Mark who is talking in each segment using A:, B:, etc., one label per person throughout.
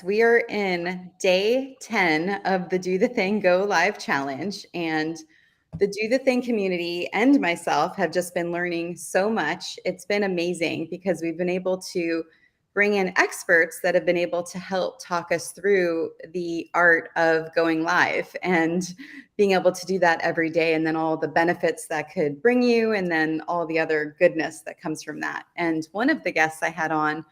A: We are in day 10 of the Do the Thing Go Live challenge, and the Do the Thing community and myself have just been learning so much. It's been amazing because we've been able to bring in experts that have been able to help talk us through the art of going live and being able to do that every day, and then all the benefits that could bring you, and then all the other goodness that comes from that. And one of the guests I had on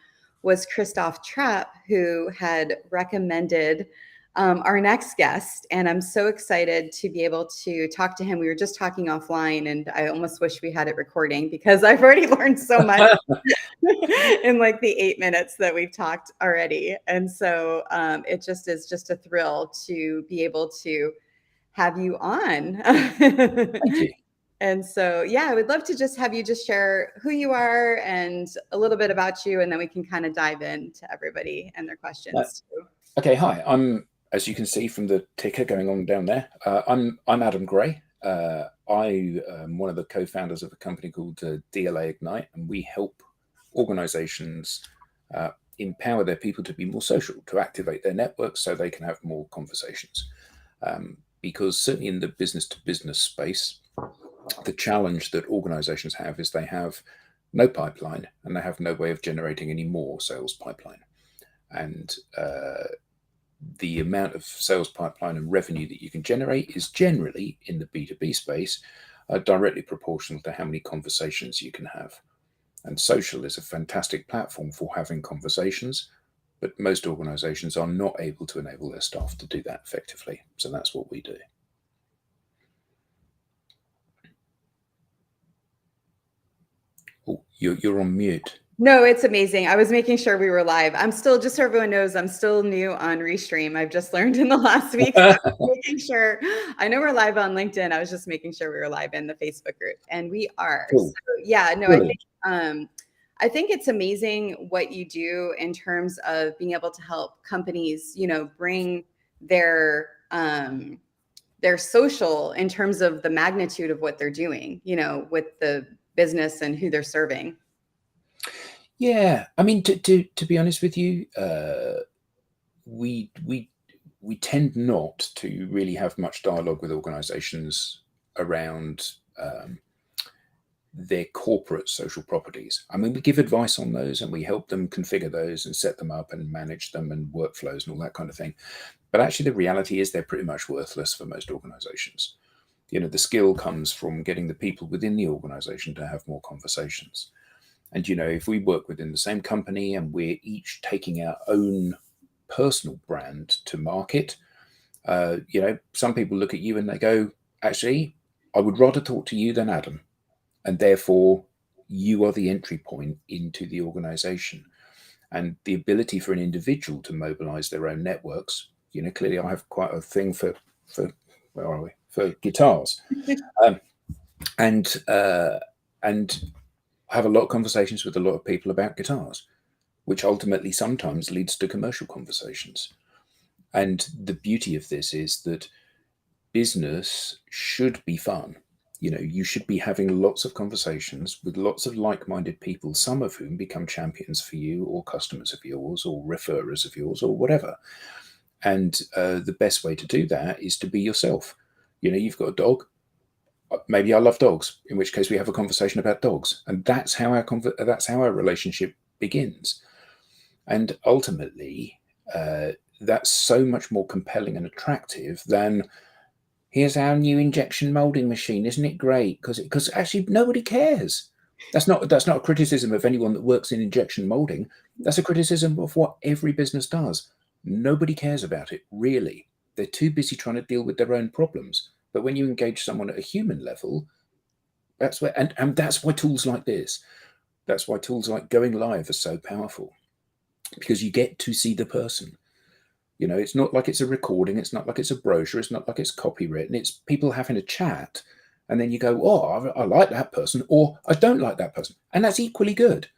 A: was Christoph Trapp, who had recommended our next guest. And I'm so excited to be able to talk to him. We were just talking offline, and I almost wish we had it recording because I've already learned so much in like the 8 minutes that we've talked already. And so it just is just a thrill to be able to have you on.
B: Thank you.
A: And so, yeah, I would love to just have you just share who you are and a little bit about you, and then we can kind of dive into everybody and their questions too.
B: Okay, hi. As you can see from the ticker going on down there, I'm Adam Gray. I am one of the co-founders of a company called DLA Ignite, and we help organizations empower their people to be more social, to activate their networks so they can have more conversations. Because certainly in the business-to-business space, the challenge that organizations have is they have no pipeline and they have no way of generating any more sales pipeline. And the amount of sales pipeline and revenue that you can generate is generally in the B2B space directly proportional to how many conversations you can have. And social is a fantastic platform for having conversations, but most organizations are not able to enable their staff to do that effectively. So that's what we do. Oh, you're on mute.
A: No, it's amazing. I was making sure we were live. I'm still, just so everyone knows, I'm still new on Restream. I've just learned in the last week. So I'm making sure. I know we're live on LinkedIn. I was just making sure we were live in the Facebook group, and we are.
B: Cool.
A: So, yeah, no,
B: Brilliant.
A: I think it's amazing what you do in terms of being able to help companies, bring their social in terms of the magnitude of what they're doing, with the business and who they're serving.
B: Yeah, I mean, to be honest with you, we tend not to really have much dialogue with organisations around their corporate social properties. I mean, we give advice on those and we help them configure those and set them up and manage them and workflows and all that kind of thing. But actually, the reality is they're pretty much worthless for most organisations. The skill comes from getting the people within the organisation to have more conversations. And, if we work within the same company and we're each taking our own personal brand to market, some people look at you and they go, actually, I would rather talk to you than Adam. And therefore, you are the entry point into the organization. And the ability for an individual to mobilize their own networks, clearly I have quite a thing for where are we? For guitars. And have a lot of conversations with a lot of people about guitars, which ultimately sometimes leads to commercial conversations. And the beauty of this is that business should be fun. You should be having lots of conversations with lots of like-minded people, some of whom become champions for you or customers of yours or referrers of yours or whatever. And the best way to do that is to be yourself. You've got a dog. Maybe I love dogs, in which case we have a conversation about dogs. And that's how our relationship begins. And ultimately, that's so much more compelling and attractive than, here's our new injection molding machine, isn't it great? Because actually nobody cares. That's not a criticism of anyone that works in injection molding. That's a criticism of what every business does. Nobody cares about it, really. They're too busy trying to deal with their own problems. But when you engage someone at a human level, that's where, and that's why tools like this, that's why tools like Going Live are so powerful, because you get to see the person. It's not like it's a recording. It's not like it's a brochure. It's not like it's copywritten. It's people having a chat. And then you go, oh, I like that person, or I don't like that person. And that's equally good.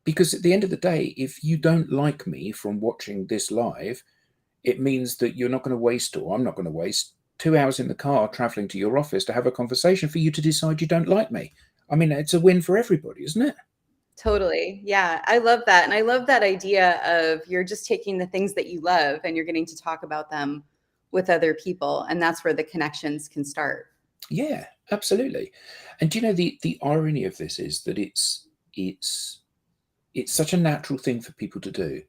B: Because at the end of the day, if you don't like me from watching this live, it means that you're not going to waste, or I'm not going to waste 2 hours in the car traveling to your office to have a conversation for you to decide you don't like me. I mean, it's a win for everybody, isn't it?
A: Totally. Yeah. I love that. And I love that idea of you're just taking the things that you love and you're getting to talk about them with other people. And that's where the connections can start.
B: Yeah, absolutely. And do you know, the irony of this is that it's it's such a natural thing for people to do.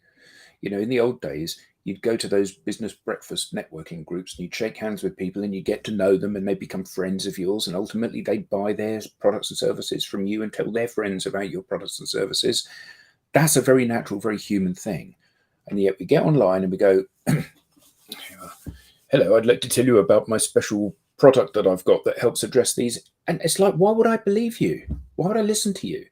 B: You know, in the old days, you'd go to those business breakfast networking groups and you'd shake hands with people and you get to know them and they become friends of yours. And ultimately, they buy their products and services from you and tell their friends about your products and services. That's a very natural, very human thing. And yet we get online and we go, hello, I'd like to tell you about my special product that I've got that helps address these. And it's like, why would I believe you? Why would I listen to you?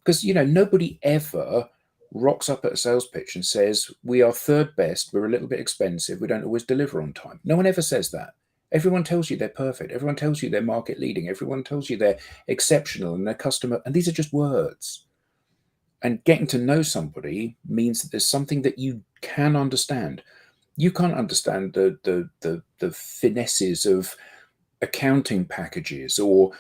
B: Because, you know, nobody ever rocks up at a sales pitch and says, we are third best, we're a little bit expensive, we don't always deliver on time. No one ever says that. Everyone tells you they're perfect. Everyone tells you they're market leading. Everyone tells you they're exceptional and their customer. And these are just words. And getting to know somebody means that there's something that you can understand. You can't understand the finesses of accounting packages or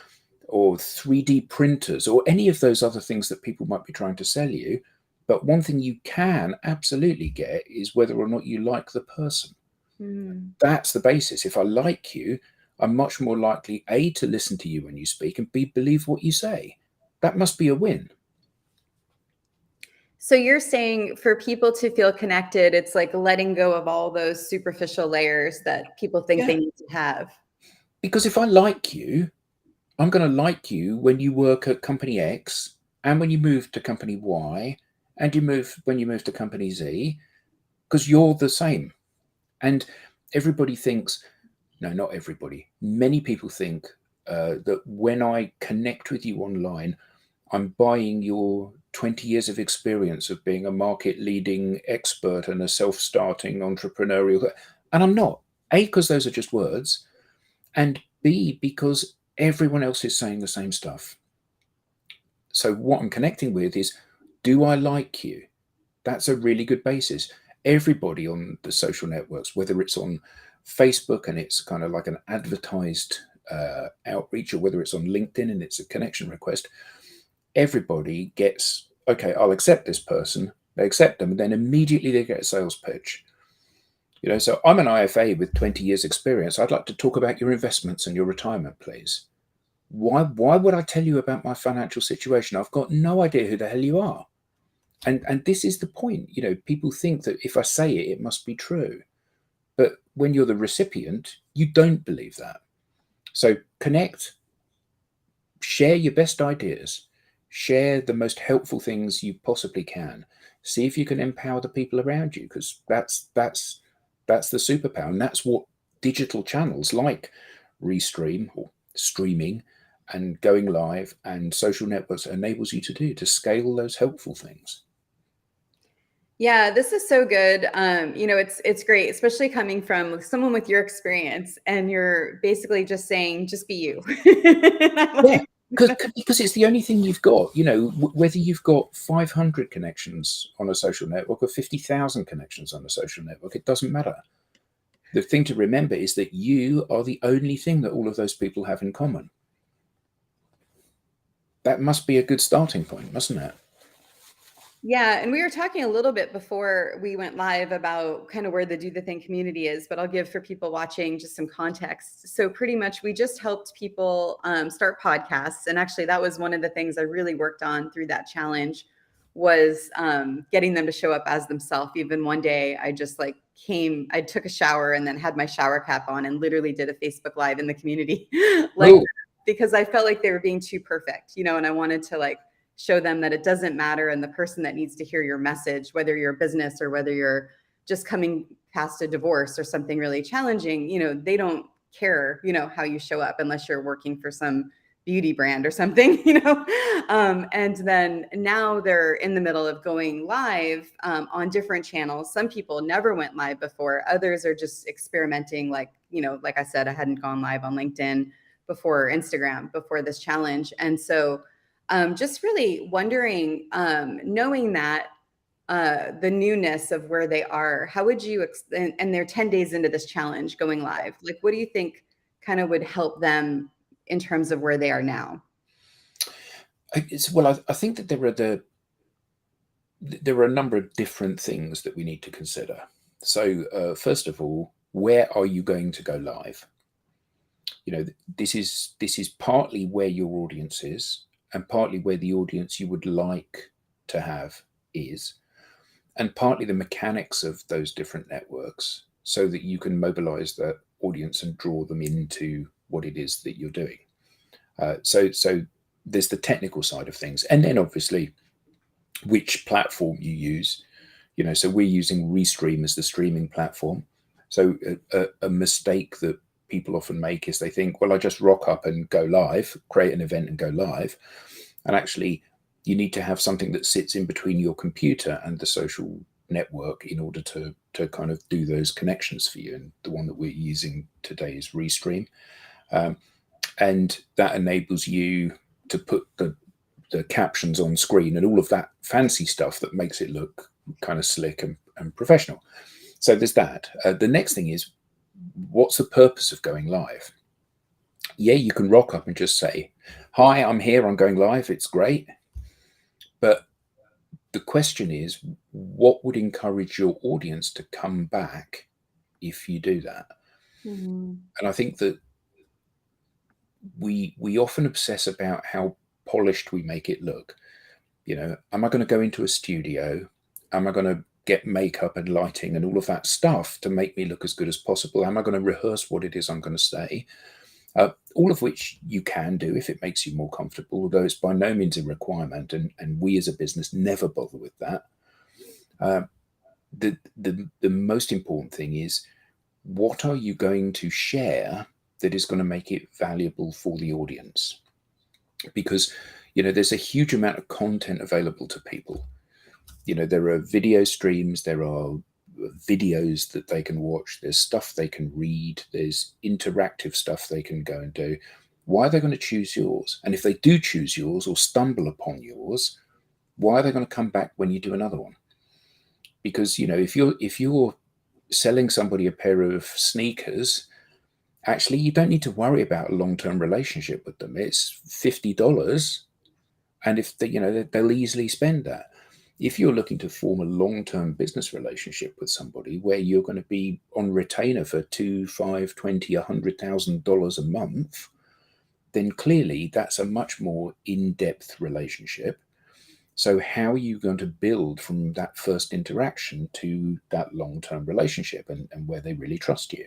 B: 3D printers or any of those other things that people might be trying to sell you. But one thing you can absolutely get is whether or not you like the person.
A: Mm.
B: That's the basis. If I like you, I'm much more likely A, to listen to you when you speak, and B, believe what you say. That must be a win.
A: So you're saying for people to feel connected, it's like letting go of all those superficial layers that people think
B: Yeah.
A: they need to have.
B: Because if I like you, I'm going to like you when you work at company X and when you move to company Y and when you move to company Z, because you're the same. And everybody thinks, no, not everybody. Many people think that when I connect with you online, I'm buying your 20 years of experience of being a market leading expert and a self starting entrepreneurial. And I'm not. A, because those are just words. And B, because everyone else is saying the same stuff. So what I'm connecting with is, do I like you? That's a really good basis. Everybody on the social networks, whether it's on Facebook and it's kind of like an advertised outreach, or whether it's on LinkedIn and it's a connection request, everybody gets, okay, I'll accept this person. They accept them, and then immediately they get a sales pitch. You know, so I'm an IFA with 20 years experience. I'd like to talk about your investments and your retirement, please. Why would I tell you about my financial situation? I've got no idea who the hell you are. And this is the point. You know, people think that if I say it, it must be true. But when you're the recipient, you don't believe that. So connect, share your best ideas, share the most helpful things you possibly can. See if you can empower the people around you, because that's the superpower. And that's what digital channels like Restream or streaming and going live and social networks enables you to do, to scale those helpful things.
A: Yeah, this is so good. It's great, especially coming from someone with your experience, and you're basically just saying, just be you.
B: Yeah,
A: Like,
B: because it's the only thing you've got. You know, whether you've got 500 connections on a social network or 50,000 connections on a social network, it doesn't matter. The thing to remember is that you are the only thing that all of those people have in common. That must be a good starting point, mustn't it?
A: yeah, and we were talking a little bit before we went live about kind of where the Do the Thing community is, but I'll give for people watching just some context. So pretty much we just helped people start podcasts. And actually that was one of the things I really worked on through that challenge, was getting them to show up as themselves. Even one day I just like I took a shower and then had my shower cap on and literally did a Facebook Live in the community like
B: Oh,
A: that, because I felt like they were being too perfect, and I wanted to like show them that it doesn't matter, and the person that needs to hear your message, whether you're a business or whether you're just coming past a divorce or something really challenging, they don't care, how you show up, unless you're working for some beauty brand or something, and then now they're in the middle of going live on different channels. Some people never went live before, others are just experimenting, like I said, I hadn't gone live on LinkedIn before, Instagram, before this challenge. And so just really wondering, knowing that the newness of where they are, how would you, and they're 10 days into this challenge going live, like, what do you think kind of would help them in terms of where they are now?
B: I think that there are a number of different things that we need to consider. So, first of all, where are you going to go live? You know, this is partly where your audience is, and partly where the audience you would like to have is, and partly the mechanics of those different networks, so that you can mobilize that audience and draw them into what it is that you're doing. So there's the technical side of things, and then obviously which platform you use. You know, so we're using Restream as the streaming platform. So a mistake that people often make is they think, well, I just rock up and go live, create an event and go live. And actually, you need to have something that sits in between your computer and the social network in order to kind of do those connections for you. And the one that we're using today is Restream. And that enables you to put the captions on screen and all of that fancy stuff that makes it look kind of slick and professional. So there's that. The next thing is, what's the purpose of going live? Yeah, you can rock up and just say, hi, I'm here, I'm going live, it's great. But the question is, what would encourage your audience to come back if you do that?
A: Mm-hmm.
B: And I think that we often obsess about how polished we make it look. You know, am I going to go into a studio? Am I going to get makeup and lighting and all of that stuff to make me look as good as possible? Am I going to rehearse what it is I'm going to say? All of which you can do if it makes you more comfortable, although it's by no means a requirement, and we as a business never bother with that. The most important thing is, what are you going to share that is going to make it valuable for the audience? Because, you know, there's a huge amount of content available to people. You know, there are video streams, there are videos that they can watch, there's stuff they can read, there's interactive stuff they can go and do. Why are they going to choose yours? And if they do choose yours or stumble upon yours, why are they going to come back when you do another one? Because, you know, if you're selling somebody a pair of sneakers, actually you don't need to worry about a long-term relationship with them. It's $50, and if they, you know, they'll easily spend that. If you're looking to form a long-term business relationship with somebody where you're going to be on retainer for $2, $5, $20, $100,000 a month, then clearly that's a much more in-depth relationship. So how are you going to build from that first interaction to that long-term relationship, and where they really trust you?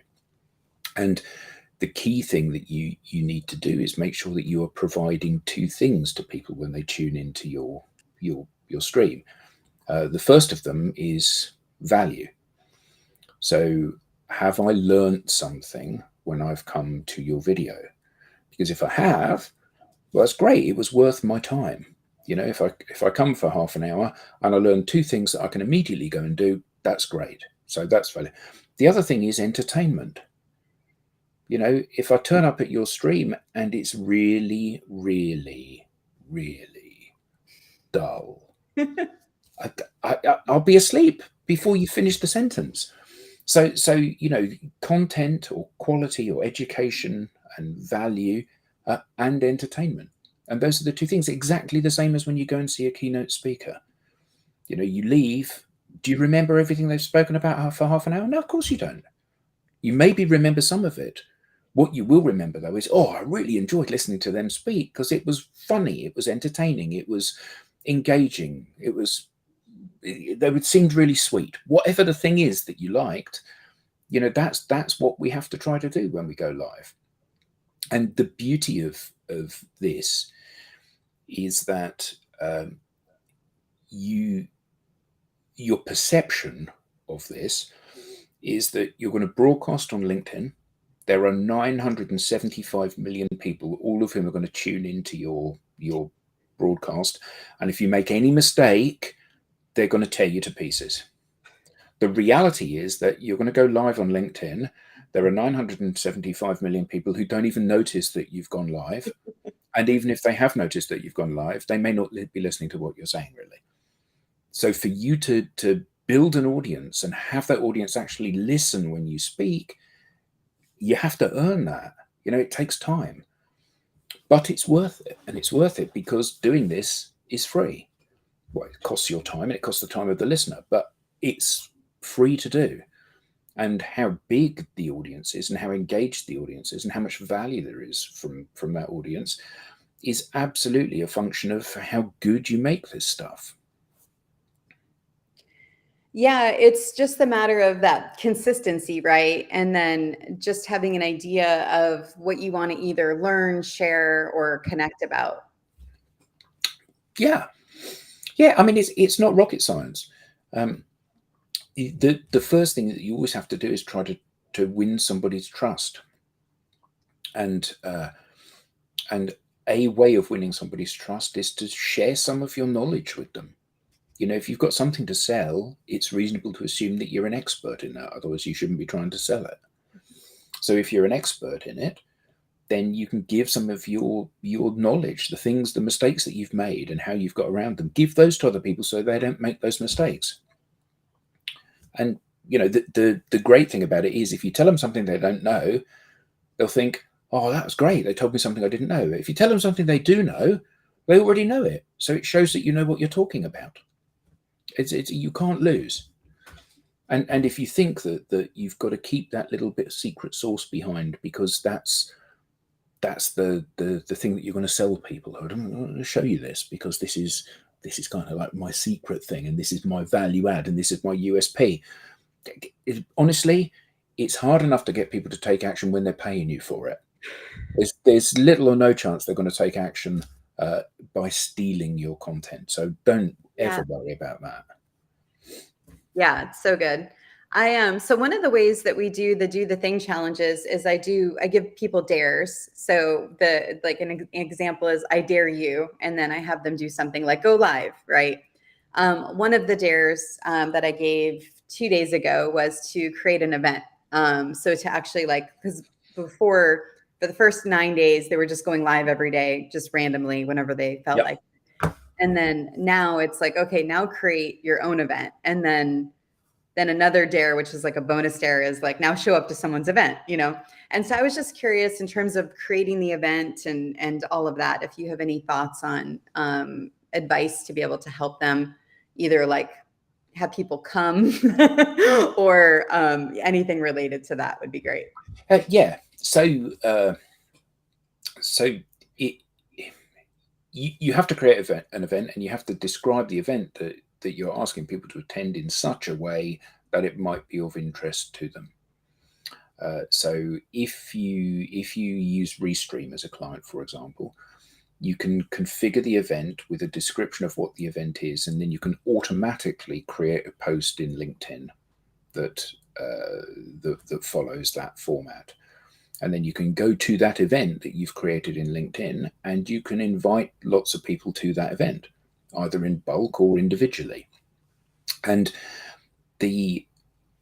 B: And the key thing that you need to do is make sure that you are providing two things to people when they tune into your stream. The first of them is value. So, have I learned something when I've come to your video? Because if I have, well, that's great. It was worth my time. You know, if I come for half an hour and I learn two things that I can immediately go and do, that's great. So that's value. The other thing is entertainment. You know, if I turn up at your stream and it's really, really, really dull, I'll be asleep before you finish the sentence. So you know, content or quality or education and value and entertainment, and those are the two things. Exactly the same as when you go and see a keynote speaker. You know, you leave. Do you remember everything they've spoken about for half an hour? No, of course you don't. You maybe remember some of it. What you will remember, though, is, oh, I really enjoyed listening to them speak because it was funny, it was entertaining, it was engaging, they seemed really sweet. Whatever the thing is that you liked, you know, that's what we have to try to do when we go live. And the beauty of this is that your perception of this is that you're going to broadcast on LinkedIn. There are 975 million people, all of whom are going to tune into your broadcast. And if you make any mistake, they're going to tear you to pieces. The reality is that you're going to go live on LinkedIn. There are 975 million people who don't even notice that you've gone live. And even if they have noticed that you've gone live, they may not be listening to what you're saying, really. So for you to build an audience and have that audience actually listen when you speak, you have to earn that. You know, it takes time. But it's worth it, and it's worth it because doing this is free. Well, it costs your time and it costs the time of the listener, but it's free to do. And how big the audience is and how engaged the audience is and how much value there is from that audience is absolutely a function of how good you make this stuff.
A: Yeah, it's just a matter of that consistency, right? And then just having an idea of what you want to either learn, share, or connect about.
B: Yeah, yeah. I mean, it's not rocket science. Um, the first thing that you always have to do is try to win somebody's trust, and and a way of winning somebody's trust is to share some of your knowledge with them. You know, if you've got something to sell, it's reasonable to assume that you're an expert in that. Otherwise, you shouldn't be trying to sell it. So if you're an expert in it, then you can give some of your knowledge, the things, the mistakes that you've made and how you've got around them, give those to other people so they don't make those mistakes. And you know, the great thing about it is if you tell them something they don't know, they'll think, oh, that was great. They told me something I didn't know. If you tell them something they do know, they already know it. So it shows that you know what you're talking about. It's you can't lose. And if you think that you've got to keep that little bit of secret sauce behind because that's the thing that you're going to sell people. I don't want to show you this because this is kind of like my secret thing, and this is my value add, and this is my USP. Honestly, it's hard enough to get people to take action when they're paying you for it. There's little or no chance they're going to take action by stealing your content. So don't
A: Yeah.
B: ever worry about that.
A: Yeah, it's so good. I am. So one of the ways that we do the thing challenges is I give people dares. So the like an example is I dare you, and then I have them do something like go live, right? One of the dares that I gave 2 days ago was to create an event. So to actually because before for the first 9 days they were just going live every day, just randomly whenever they felt
B: Yep.
A: like. And then now it's like, okay, now create your own event, and then another dare, which is like a bonus dare, is like now show up to someone's event, you know? And so I was just curious in terms of creating the event and all of that, if you have any thoughts on advice to be able to help them either like have people come or anything related to that would be great.
B: Yeah. So it you have to create an event, and you have to describe the event that you're asking people to attend in such a way that it might be of interest to them. So if you use Restream as a client, for example, you can configure the event with a description of what the event is, and then you can automatically create a post in LinkedIn that that follows that format. And then you can go to that event that you've created in LinkedIn, and you can invite lots of people to that event, either in bulk or individually. And the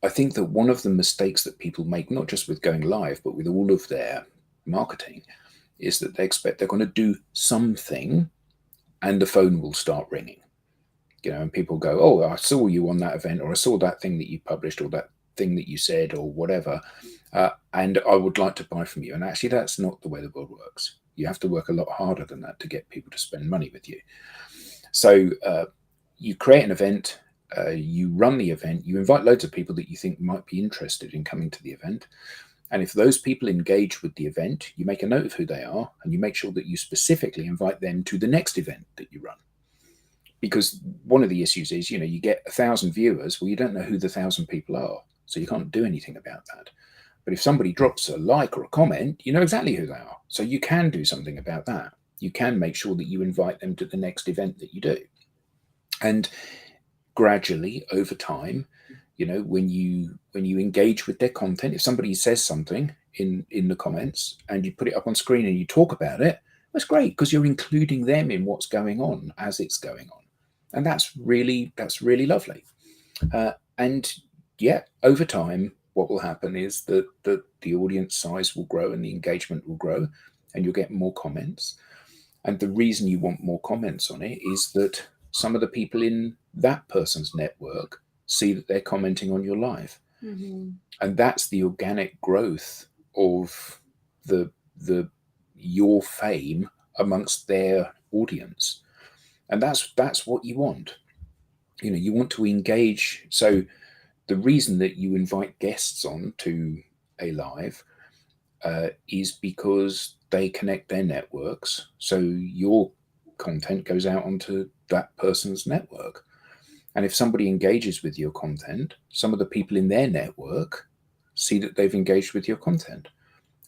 B: I think that one of the mistakes that people make, not just with going live, but with all of their marketing, is that they expect they're going to do something and the phone will start ringing. You know, and people go, oh, I saw you on that event, or I saw that thing that you published, or that thing that you said, or whatever, and I would like to buy from you. And actually, that's not the way the world works. You have to work a lot harder than that to get people to spend money with you. So you create an event, you run the event, you invite loads of people that you think might be interested in coming to the event. And if those people engage with the event, you make a note of who they are, and you make sure that you specifically invite them to the next event that you run. Because one of the issues is, you know, you get 1,000 viewers, well, you don't know who the 1,000 people are, so you can't do anything about that. But if somebody drops a like or a comment, you know exactly who they are, so you can do something about that. You can make sure that you invite them to the next event that you do. And gradually, over time, you know, when you engage with their content, if somebody says something in the comments and you put it up on screen and you talk about it, that's great, because you're including them in what's going on as it's going on. And that's really lovely. And yeah, over time, what will happen is that the audience size will grow and the engagement will grow, and you'll get more comments. And the reason you want more comments on it is that some of the people in that person's network see that they're commenting on your live,
A: Mm-hmm.
B: and that's the organic growth of the your fame amongst their audience. And that's what you want. You want to engage. So the reason that you invite guests on to a live is because they connect their networks. So your content goes out onto that person's network. And if somebody engages with your content, some of the people in their network see that they've engaged with your content.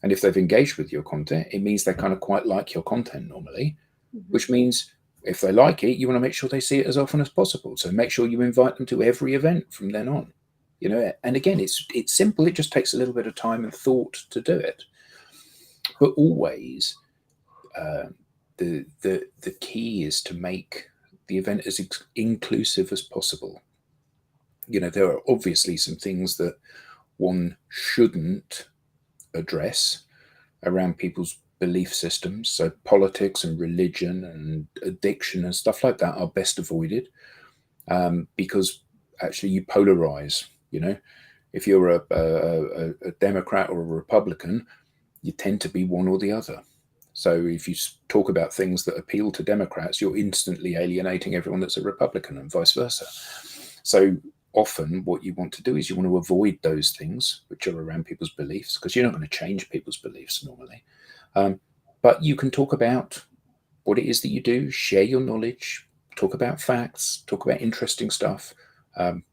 B: And if they've engaged with your content, it means they kind of quite like your content normally, which means if they like it, you want to make sure they see it as often as possible. So make sure you invite them to every event from then on. And again, it's simple. It just takes a little bit of time and thought to do it. But always, the key is to make the event as inclusive as possible. There are obviously some things that one shouldn't address around people's belief systems. So politics and religion and addiction and stuff like that are best avoided, because actually you polarize. If you're a Democrat or a Republican, you tend to be one or the other. So if you talk about things that appeal to Democrats, you're instantly alienating everyone that's a Republican, and vice versa. So often what you want to do is you want to avoid those things which are around people's beliefs, because you're not going to change people's beliefs normally. But you can talk about what it is that you do, share your knowledge, talk about facts, talk about interesting stuff,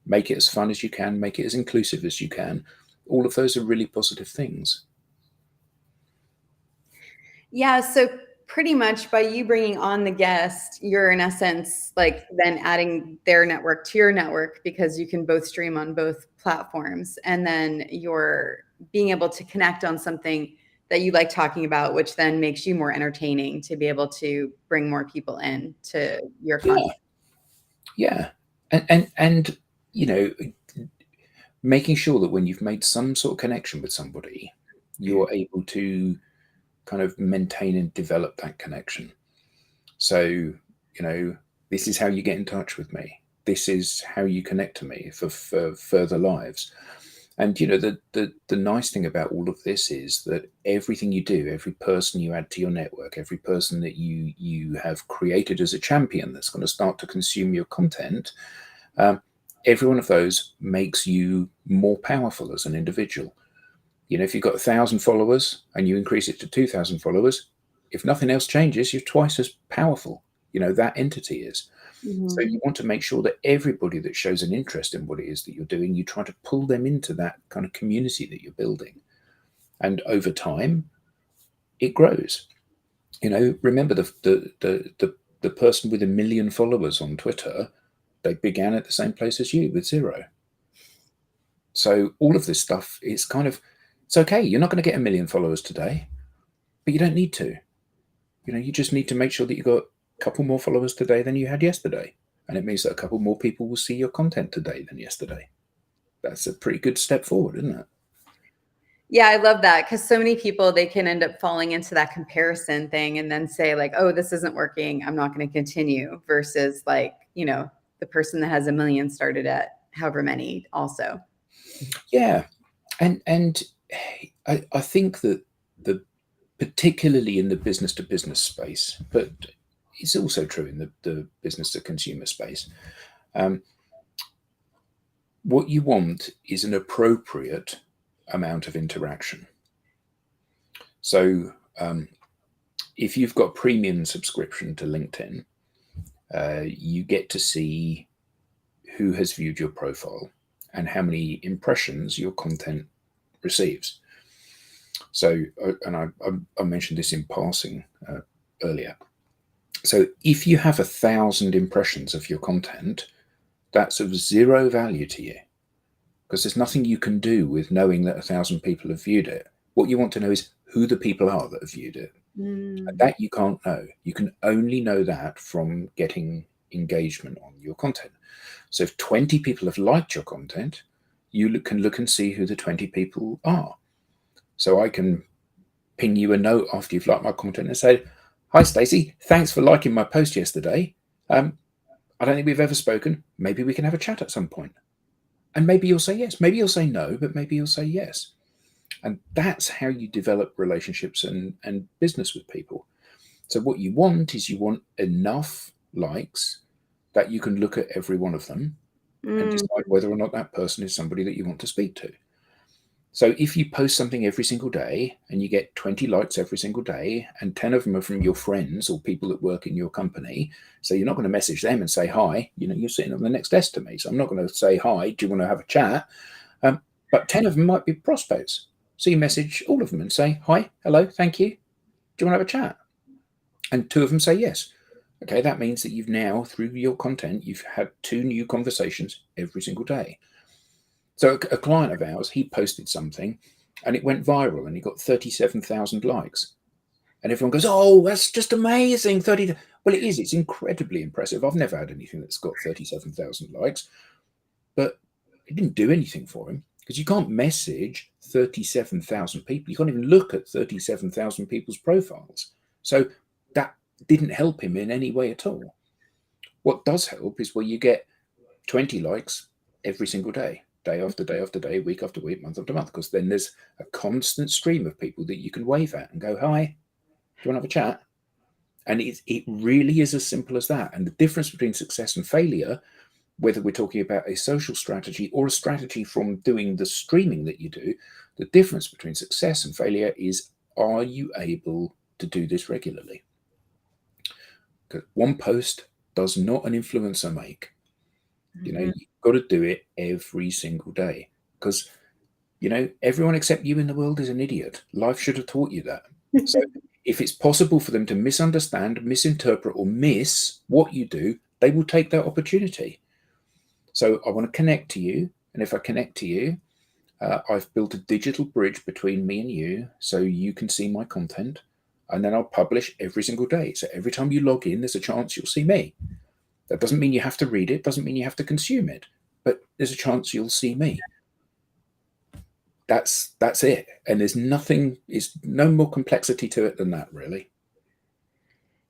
B: make it as fun as you can, make it as inclusive as you can. All of those are really positive things.
A: Yeah, so pretty much by you bringing on the guest, you're in essence like then adding their network to your network, because you can both stream on both platforms, and then you're being able to connect on something that you like talking about, which then makes you more entertaining to be able to bring more people in to your content.
B: Yeah. And making sure that when you've made some sort of connection with somebody, you're able to kind of maintain and develop that connection. So, this is how you get in touch with me. This is how you connect to me for further lives. And the nice thing about all of this is that everything you do, every person you add to your network, every person that you have created as a champion that's going to start to consume your content, every one of those makes you more powerful as an individual. If you've got 1,000 followers and you increase it to 2,000 followers, if nothing else changes, you're twice as powerful. That entity is. So you want to make sure that everybody that shows an interest in what it is that you're doing, you try to pull them into that kind of community that you're building. And over time, it grows. Remember the person with 1 million followers on Twitter, they began at the same place as you with 0. So all of this stuff, it's okay. You're not going to get 1 million followers today, but you don't need to. You just need to make sure that you've got a couple more followers today than you had yesterday. And it means that a couple more people will see your content today than yesterday. That's a pretty good step forward, isn't it?
A: Yeah, I love that, because so many people, they can end up falling into that comparison thing and then say like, oh, this isn't working, I'm not going to continue, versus like, the person that has 1 million started at however many also.
B: Yeah. And I think that particularly in the business to business space, but it's also true in the business to consumer space, what you want is an appropriate amount of interaction. So if you've got premium subscription to LinkedIn, you get to see who has viewed your profile and how many impressions your content receives. So, and I mentioned this in passing earlier. So if you have 1,000 impressions of your content, that's of 0 value to you, because there's nothing you can do with knowing that 1,000 people have viewed it. What you want to know is who the people are that have viewed it. And that you can't know. You can only know that from getting engagement on your content. So if 20 people have liked your content, you can look and see who the 20 people are. So I can ping you a note after you've liked my content and say, hi, Stacey, thanks for liking my post yesterday. I don't think we've ever spoken. Maybe we can have a chat at some point. And maybe you'll say yes. Maybe you'll say no, but maybe you'll say yes. And that's how you develop relationships and business with people. So what you want is you want enough likes that you can look at every one of them and
A: Mm,
B: decide whether or not that person is somebody that you want to speak to. So if you post something every single day and you get 20 likes every single day and 10 of them are from your friends or people that work in your company, so you're not going to message them and say, hi, you're sitting on the next desk to me. So I'm not going to say, hi, do you want to have a chat? But 10 of them might be prospects. So you message all of them and say, hi, hello, thank you. Do you want to have a chat? And 2 of them say yes. Okay, that means that you've now, through your content, you've had 2 new conversations every single day. So a client of ours, he posted something and it went viral and he got 37,000 likes. And everyone goes, oh, that's just amazing. 30. Well, it is. It's incredibly impressive. I've never had anything that's got 37,000 likes, but it didn't do anything for him because you can't message 37,000 people. You can't even look at 37,000 people's profiles. So that didn't help him in any way at all. What does help is where you get 20 likes every single day, day after day after day, week after week, month after month, because then there's a constant stream of people that you can wave at and go, hi, do you want to have a chat? And it really is as simple as that. And the difference between success and failure, whether we're talking about a social strategy or a strategy from doing the streaming that you do, the difference between success and failure is, are you able to do this regularly? Because one post does not an influencer make.
A: mhm.
B: You've got to do it every single day because, everyone except you in the world is an idiot. Life should have taught you that. So if it's possible for them to misunderstand, misinterpret, or miss what you do, they will take that opportunity. So I want to connect to you. And if I connect to you, I've built a digital bridge between me and you so you can see my content. And then I'll publish every single day. So every time you log in, there's a chance you'll see me. That doesn't mean you have to read it, doesn't mean you have to consume it, but there's a chance you'll see me. That's it. And there's no more complexity to it than that, really.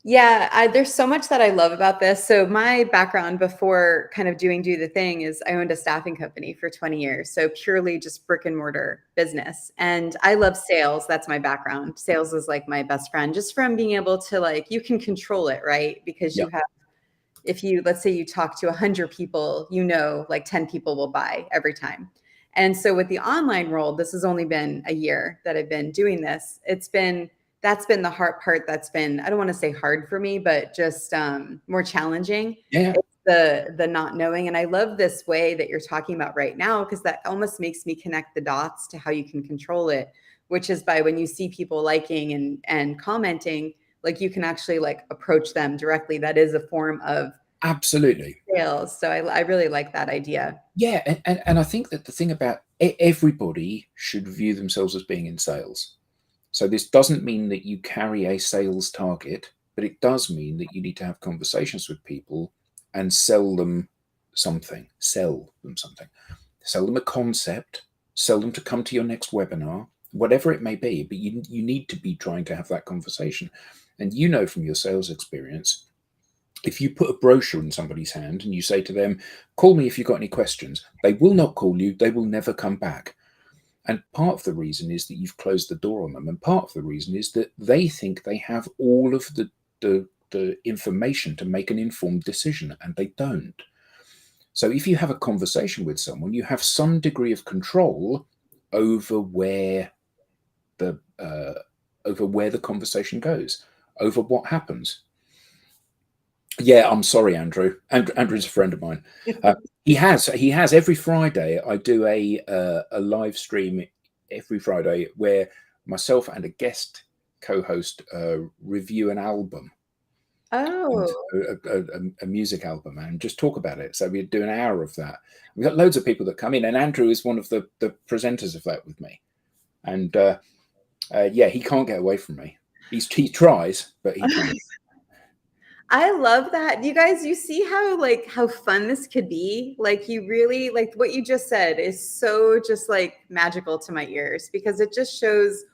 A: Yeah, there's so much that I love about this. So my background before kind of doing Do the Thing is I owned a staffing company for 20 years. So purely just brick and mortar business. And I love sales. That's my background. Sales is like my best friend, just from being able to you can control it, right? Because
B: Yeah.
A: you have, if you, let's say you talk to 100 people, like 10 people will buy every time. And so with the online world, this has only been a year that I've been doing this. That's been the hard part. That's been, I don't want to say hard for me, but just more challenging.
B: Yeah.
A: It's the not knowing. And I love this way that you're talking about right now, because that almost makes me connect the dots to how you can control it, which is by when you see people liking and commenting, like you can actually approach them directly. That is a form of
B: Absolutely.
A: sales. So I really like that idea.
B: Yeah. And I think that the thing about everybody should view themselves as being in sales. So this doesn't mean that you carry a sales target, but it does mean that you need to have conversations with people and sell them something, sell them a concept, sell them to come to your next webinar, whatever it may be. But you need to be trying to have that conversation. And from your sales experience, if you put a brochure in somebody's hand and you say to them, call me if you've got any questions, they will not call you. They will never come back. And part of the reason is that you've closed the door on them. And part of the reason is that they think they have all of the information to make an informed decision, and they don't. So if you have a conversation with someone, you have some degree of control over the over where the conversation goes, over what happens. Yeah, I'm sorry, Andrew. Andrew's a friend of mine. He has every Friday. I do a live stream every Friday where myself and a guest co-host review an album and
A: Oh,
B: a music album and just talk about it. So we do an hour of that. We've got loads of people that come in, and Andrew is one of the presenters of that with me. And yeah, he can't get away from me. He tries, but he can't.
A: I love that. You guys, you see how fun this could be? You really what you just said is so just magical to my ears, because it just shows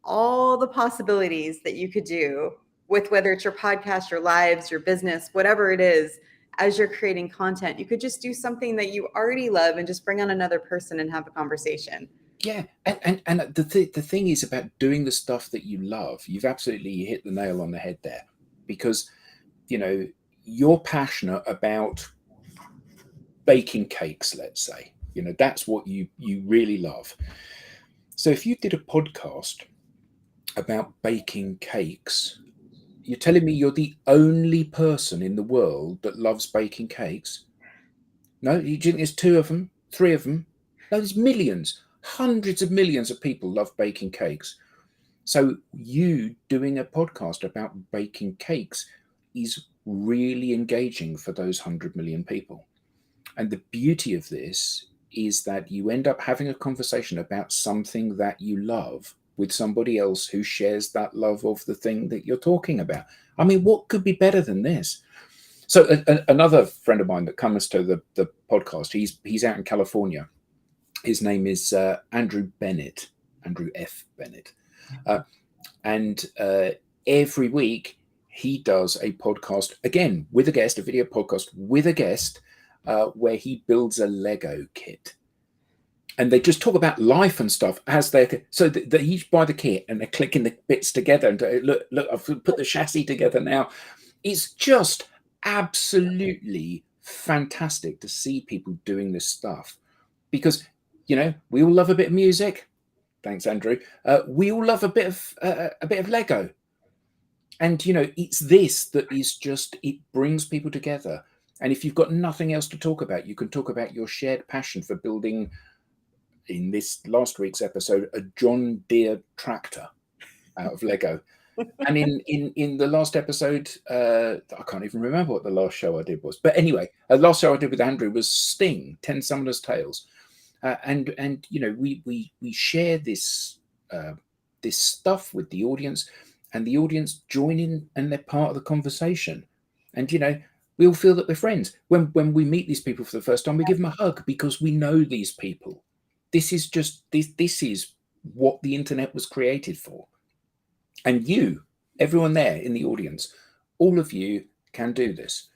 A: all the possibilities that you could do with whether it's your podcast, your lives, your business, whatever it is. As you're creating content, you could just do something that you already love and just bring on another person and have a conversation.
B: Yeah, and the thing is about doing the stuff that you love. You've absolutely hit the nail on the head there, because you know you're passionate about baking cakes. Let's say that's what you really love. So if you did a podcast about baking cakes, you're telling me you're the only person in the world that loves baking cakes? No, you think there's two of them, three of them? No, there's millions, hundreds of millions of people love baking cakes. So you doing a podcast about baking cakes is really engaging for those 100 million people. And the beauty of this is that you end up having a conversation about something that you love with somebody else who shares that love of the thing that you're talking about. I mean, what could be better than this? So another friend of mine that comes to the podcast, he's out in California. His name is Andrew Bennett, Andrew F. Bennett. And every week he does a podcast, again, with a guest, a video podcast with a guest, where he builds a Lego kit. And they just talk about life and stuff as they so they each buy the kit and they're clicking the bits together and look, I've put the chassis together now. It's just absolutely fantastic to see people doing this stuff, because we all love a bit of music. Thanks, Andrew. We all love a bit of Lego, and it's this that is just, it brings people together. And if you've got nothing else to talk about, you can talk about your shared passion for building, in this last week's episode, a John Deere tractor out of Lego. And in the last episode, I can't even remember what the last show I did was. But anyway, the last show I did with Andrew was Sting, 10 Summoners Tales. And we share this this stuff with the audience, and the audience join in and they're part of the conversation. And we all feel that we're friends. When we meet these people for the first time, we give them a hug because we know these people. This is just this is what the internet was created for. And you, everyone there in the audience, all of you can do this.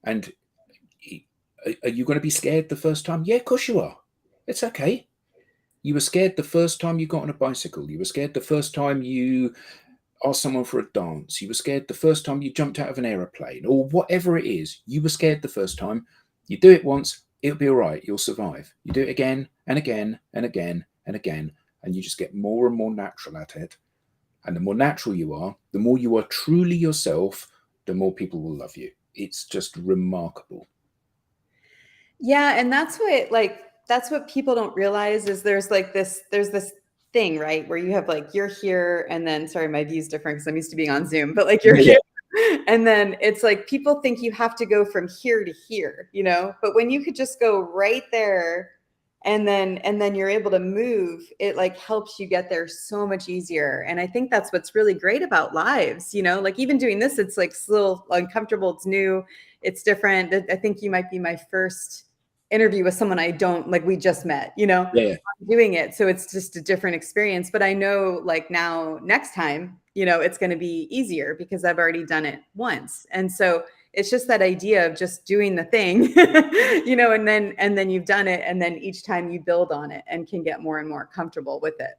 B: And are you going to be scared the first time? Yeah, of course you are. It's okay. You were scared the first time you got on a bicycle. You were scared the first time you asked someone for a dance. You were scared the first time you jumped out of an aeroplane, or whatever it is. You were scared the first time. You do it once, it'll be all right. You'll survive. You do it again and again and again and again, and you just get more and more natural at it. And the more natural you are, the more you are truly yourself, the more people will love you. It's just remarkable.
A: Yeah, and that's what people don't realize is there's this thing, right, where you have you're here, and then, sorry, my view's different because I'm used to being on Zoom, but you're here, and then it's people think you have to go from here to here, but when you could just go right there, and then you're able to move, it helps you get there so much easier. And I think that's what's really great about lives, even doing this, it's still uncomfortable, it's new, it's different. I think you might be my first interview with someone I don't we just met,
B: Yeah.
A: doing it. So it's just a different experience. But I know now next time, it's going to be easier because I've already done it once. And so it's just that idea of just doing the thing, and then you've done it. And then each time you build on it and can get more and more comfortable with it.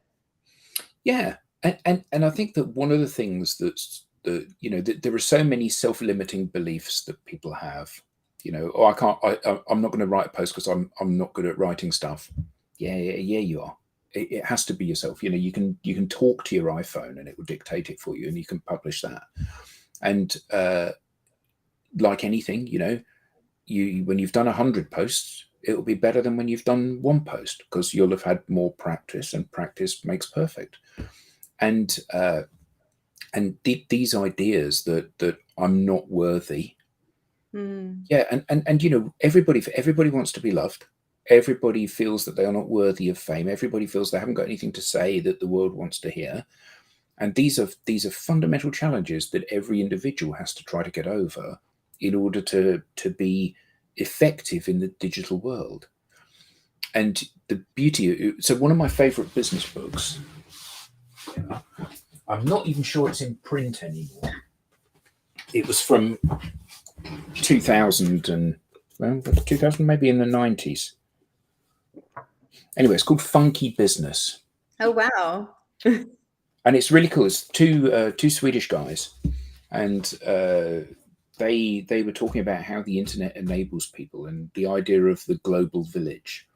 B: Yeah. And I think that one of the things that's that there are so many self-limiting beliefs that people have. Oh, I'm not going to write a post because I'm not good at writing stuff. Yeah, you are. It has to be yourself. You can talk to your iPhone and it will dictate it for you, and you can publish that. And like anything, when you've done 100 posts, it will be better than when you've done one post, because you'll have had more practice, and practice makes perfect. And these ideas that I'm not worthy. Yeah, and everybody wants to be loved. Everybody feels that they are not worthy of fame. Everybody feels they haven't got anything to say that the world wants to hear. And these are fundamental challenges that every individual has to try to get over in order to be effective in the digital world. And the beauty, so one of my favorite business books, I'm not even sure it's in print anymore. It was from 2000, maybe in the 90s. Anyway, it's called Funky Business,
A: Oh, wow.
B: and it's really cool. It's two Swedish guys, and they were talking about how the internet enables people and the idea of the global village.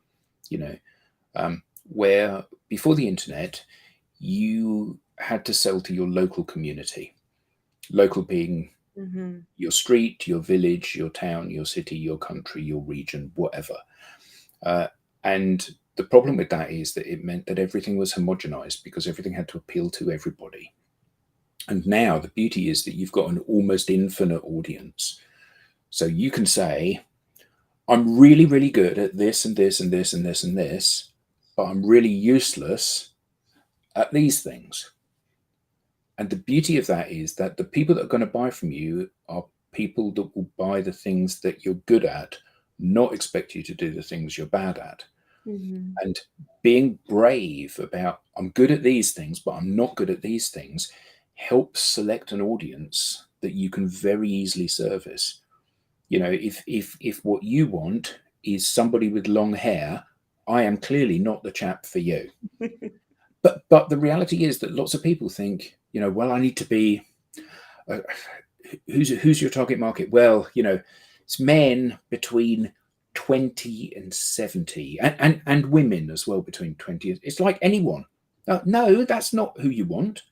B: You know, where before the internet, you had to sell to your local community, local being
A: Mhm.
B: your street, your village, your town, your city, your country, your region, whatever. And the problem with that is that it meant that everything was homogenized because everything had to appeal to everybody. And now the beauty is that you've got an almost infinite audience. So you can say, I'm really, really good at this and this and this and this and this, but I'm really useless at these things. And the beauty of that is that the people that are going to buy from you are people that will buy the things that you're good at, not expect you to do the things you're bad at.
A: Mhm.
B: And being brave about, I'm good at these things, but I'm not good at these things, helps select an audience that you can very easily service. You know, if what you want is somebody with long hair, I am clearly not the chap for you. But the reality is that lots of people think, you know, well, I need to be. Uh, who's your target market? Well, you know, it's men between 20 and 70, and women as well between 20. It's like anyone. No, that's not who you want,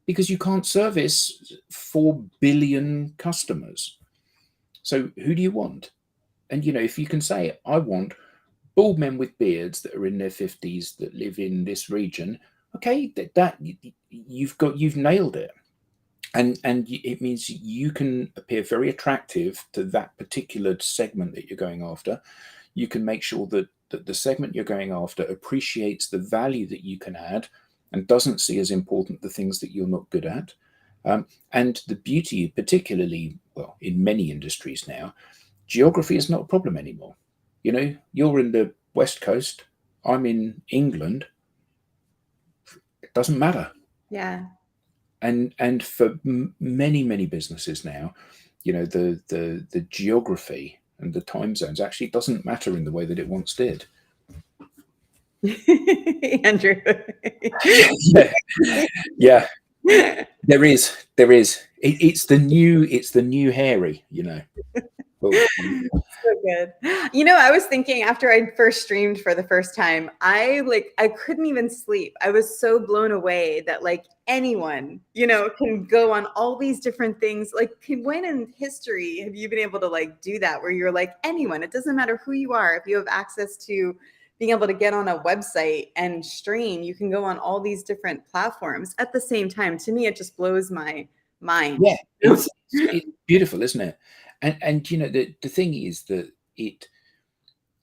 B: because you can't service 4 billion customers. So who do you want? And you know, if you can say, I want bald men with beards that are in their 50s that live in this region, okay, that you've nailed it. And it means you can appear very attractive to that particular segment that you're going after. You can make sure that the segment you're going after appreciates the value that you can add and doesn't see as important the things that you're not good at. And the beauty, particularly, well, in many industries now, geography is not a problem anymore. You know, you're in the West Coast, I'm in England, it doesn't matter.
A: Yeah.
B: And for many businesses now, you know, the geography and the time zones actually doesn't matter in the way that it once did.
A: Andrew.
B: Yeah, yeah, there is. It's the new hairy, you know. Well,
A: So good. You know, I was thinking after I first streamed for the first time, I couldn't even sleep. I was so blown away that like anyone, you know, can go on all these different things. Like when in history have you been able to like do that where you're like anyone, it doesn't matter who you are, if you have access to being able to get on a website and stream, you can go on all these different platforms at the same time. To me, it just blows my mind.
B: yeah, it's beautiful, isn't it? And you know, the thing is that it,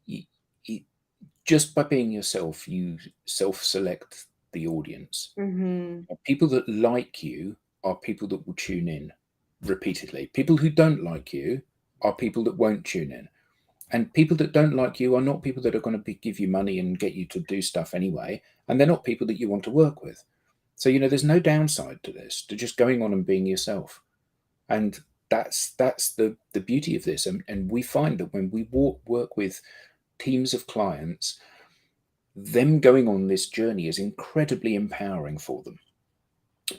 B: it just by being yourself, you self-select the audience.
A: Hmm.
B: People that like you are people that will tune in repeatedly. People who don't like you are people that won't tune in. And people that don't like you are not people that are going to give you money and get you to do stuff anyway. And they're not people that you want to work with. So, you know, there's no downside to this, to just going on and being yourself. And that's the beauty of this. And we find that when we work with teams of clients, them going on this journey is incredibly empowering for them,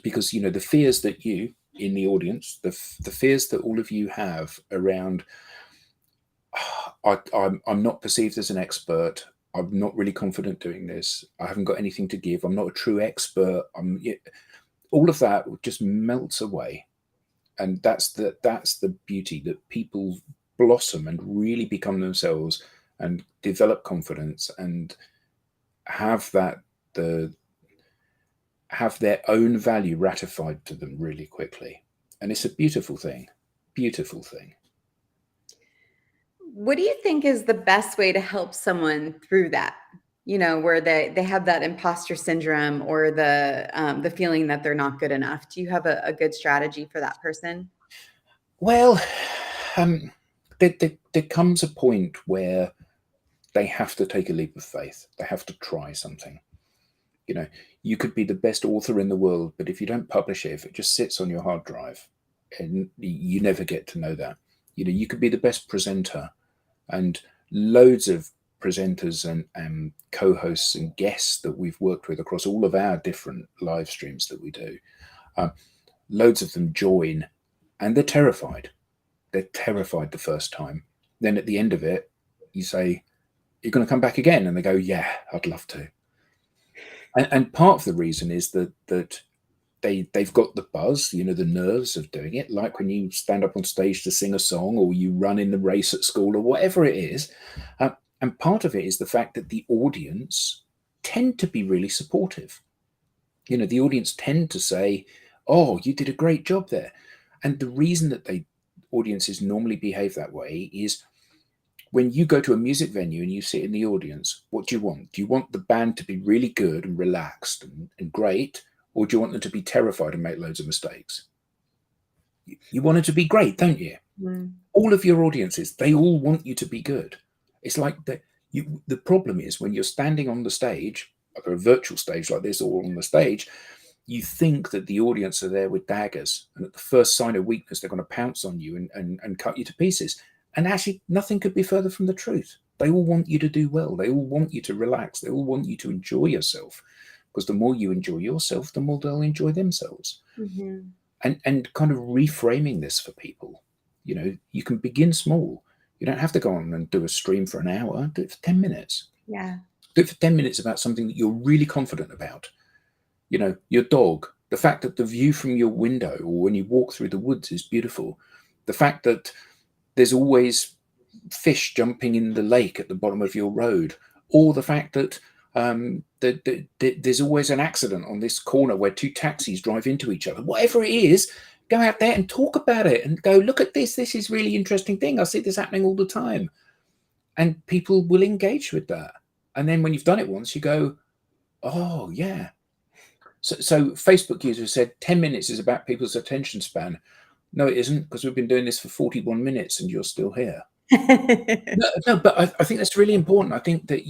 B: because you know the fears that you in the audience, the fears that all of you have around, I'm not perceived as an expert, I'm not really confident doing this, I haven't got anything to give, I'm not a true expert, all of that just melts away. And that's the beauty, that people blossom and really become themselves and develop confidence and have that the have their own value ratified to them really quickly. And it's a beautiful thing. Beautiful thing.
A: What do you think is the best way to help someone through that? You know, where they have that imposter syndrome or the feeling that they're not good enough. Do you have a good strategy for that person?
B: Well, um, there comes a point where they have to take a leap of faith. They have to try something. You know, you could be the best author in the world, but if you don't publish it, if it just sits on your hard drive, and you never get to know that. You know, you could be the best presenter, and loads of presenters and co-hosts and guests that we've worked with across all of our different live streams that we do, loads of them join and they're terrified. They're terrified the first time. Then at the end of it, you say, "You're going to come back again?" And they go, "Yeah, I'd love to." And part of the reason is that they've got the buzz, the nerves of doing it, like when you stand up on stage to sing a song or you run in the race at school or whatever it is. And part of it is the fact that the audience tend to be really supportive. The audience tend to say, "Oh, you did a great job there." And the reason that audiences normally behave that way is when you go to a music venue and you sit in the audience, what do you want? Do you want the band to be really good and relaxed and great? Or do you want them to be terrified and make loads of mistakes? You want it to be great, don't you?
A: Mm.
B: All of your audiences, they all want you to be good. It's like the problem is when you're standing on the stage, like a virtual stage like this, or on the stage, you think that the audience are there with daggers, and at the first sign of weakness, they're going to pounce on you and cut you to pieces. And actually, nothing could be further from the truth. They all want you to do well. They all want you to relax. They all want you to enjoy yourself. Because the more you enjoy yourself, the more they'll enjoy themselves.
A: Mm-hmm.
B: And kind of reframing this for people. You can begin small. You don't have to go on and do a stream for an hour. Do it for 10 minutes.
A: Yeah.
B: Do it for 10 minutes about something that you're really confident about. Your dog, the fact that the view from your window or when you walk through the woods is beautiful. The fact that there's always fish jumping in the lake at the bottom of your road, or the fact that there's always an accident on this corner where two taxis drive into each other. Whatever it is, go out there and talk about it and go, "Look at this. This is really interesting thing. I see this happening all the time." And people will engage with that. And then when you've done it once, you go, "Oh, yeah." So Facebook users said 10 minutes is about people's attention span. No, it isn't, because we've been doing this for 41 minutes and you're still here. No, but I think that's really important. I think that,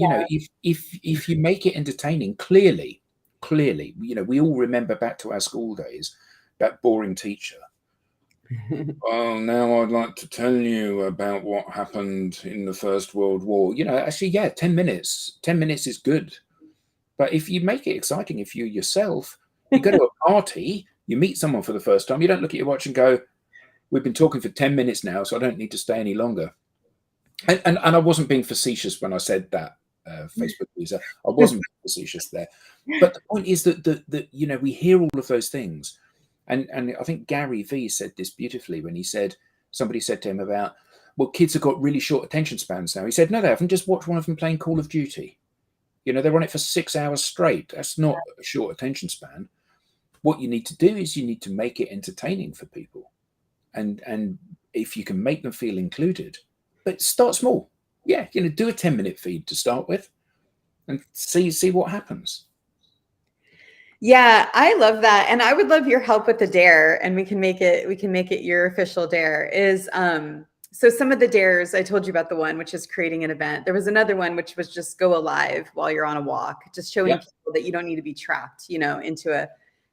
B: if you make it entertaining, clearly, we all remember back to our school days, that boring teacher. "Well, now I'd like to tell you about what happened in the First World War." Actually, yeah, 10 minutes. 10 minutes is good. But if you make it exciting, if you yourself, you go to a party, you meet someone for the first time, you don't look at your watch and go, "We've been talking for 10 minutes now, so I don't need to stay any longer." And I wasn't being facetious when I said that, Facebook user. I wasn't being facetious there. But the point is that we hear all of those things. And I think Gary Vee said this beautifully when he said, somebody said to him about, "Well, kids have got really short attention spans now." He said, "No, they haven't. Just watch one of them playing Call of Duty. They're on it for 6 hours straight. That's not a short attention span. What you need to do is you need to make it entertaining for people. And if you can make them feel included, but start small. Yeah, do a 10-minute feed to start with and see what happens."
A: Yeah, I love that. And I would love your help with the dare, and we can make it your official dare. So some of the dares, I told you about the one which is creating an event. There was another one which was just go alive while you're on a walk, just showing
B: Yep.
A: people that you don't need to be trapped, into a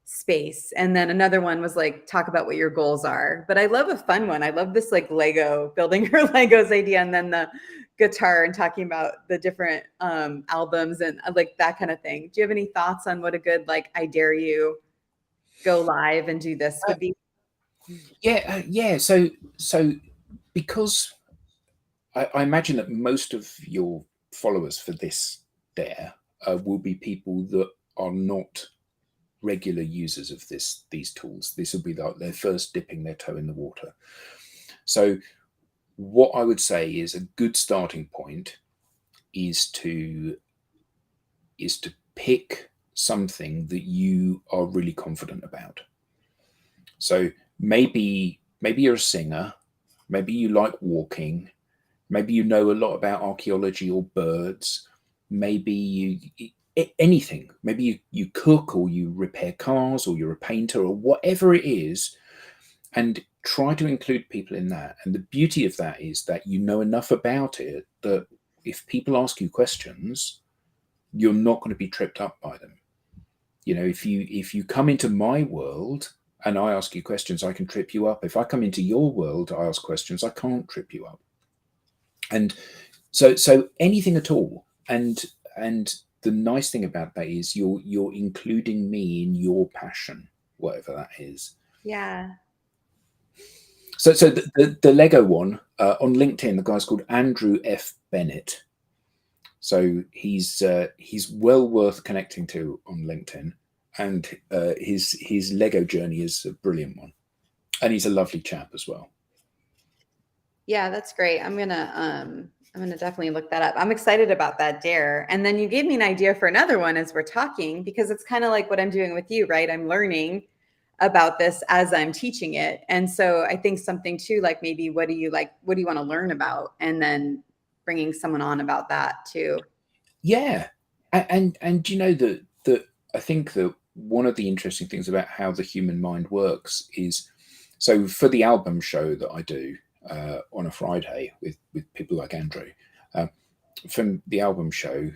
A: space. And then another one was like talk about what your goals are. But I love a fun one. I love this like Lego, building your Legos idea, and then the guitar and talking about the different albums and like that kind of thing. Do you have any thoughts on what a good like I dare you go live and do this would be?
B: Yeah. So because I imagine that most of your followers for this dare will be people that are not regular users of these tools. This will be like their first dipping their toe in the water. So what I would say is a good starting point is to pick something that you are really confident about. So maybe you're a singer, maybe you like walking, maybe you know a lot about archaeology or birds, maybe anything. Maybe you cook or you repair cars or you're a painter or whatever it is, and try to include people in that. And the beauty of that is that you know enough about it that if people ask you questions, you're not going to be tripped up by them. If you come into my world and I ask you questions, I can trip you up. If I come into your world, I ask questions, I can't trip you up. And So anything at all. And the nice thing about that is you're including me in your passion, whatever that is.
A: Yeah.
B: So the Lego one on LinkedIn, the guy's called Andrew F. Bennett. So he's well worth connecting to on LinkedIn, and his Lego journey is a brilliant one, and he's a lovely chap as well.
A: Yeah, that's great. I'm gonna definitely look that up. I'm excited about that dare. And then you gave me an idea for another one as we're talking, because it's kind of like what I'm doing with you, right? I'm learning about this as I'm teaching it. And so I think something too, like maybe what do you like, what do you want to learn about? And then bringing someone on about that too.
B: Yeah, and you know that I think that one of the interesting things about how the human mind works is, so for the album show that I do on a Friday with people like Andrew, uh, from the album show,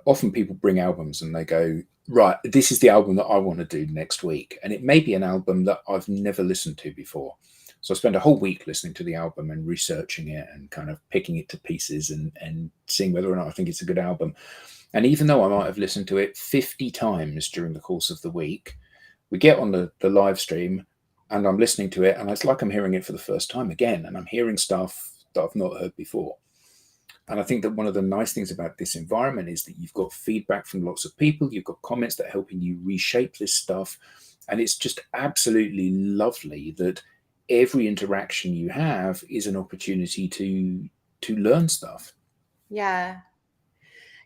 B: often people bring albums and they go, right, this is the album that I want to do next week, and it may be an album that I've never listened to before. So I spend a whole week listening to the album and researching it and kind of picking it to pieces and seeing whether or not I think it's a good album. And even though I might have listened to it 50 times during the course of the week, we get on the live stream and I'm listening to it and it's like I'm hearing it for the first time again. And I'm hearing stuff that I've not heard before. And I think that one of the nice things about this environment is that you've got feedback from lots of people, you've got comments that are helping you reshape this stuff. And it's just absolutely lovely that every interaction you have is an opportunity to learn stuff.
A: Yeah.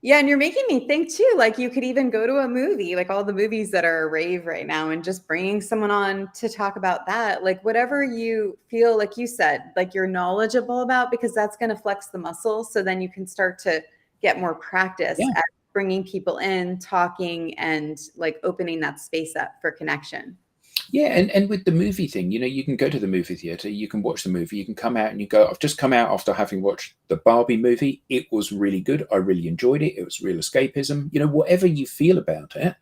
A: Yeah, and you're making me think too, like you could even go to a movie, like all the movies that are a rave right now, and just bringing someone on to talk about that, like whatever you feel, like you said, like you're knowledgeable about, because that's going to flex the muscle. So then you can start to get more practice
B: Yeah.
A: at bringing people in, talking, and like opening that space up for connection.
B: Yeah, and with the movie thing, you know, you can go to the movie theater, you can watch the movie, you can come out and you go, I've just come out after having watched the Barbie movie. It was really good. I really enjoyed it. It was real escapism. You know, whatever you feel about it,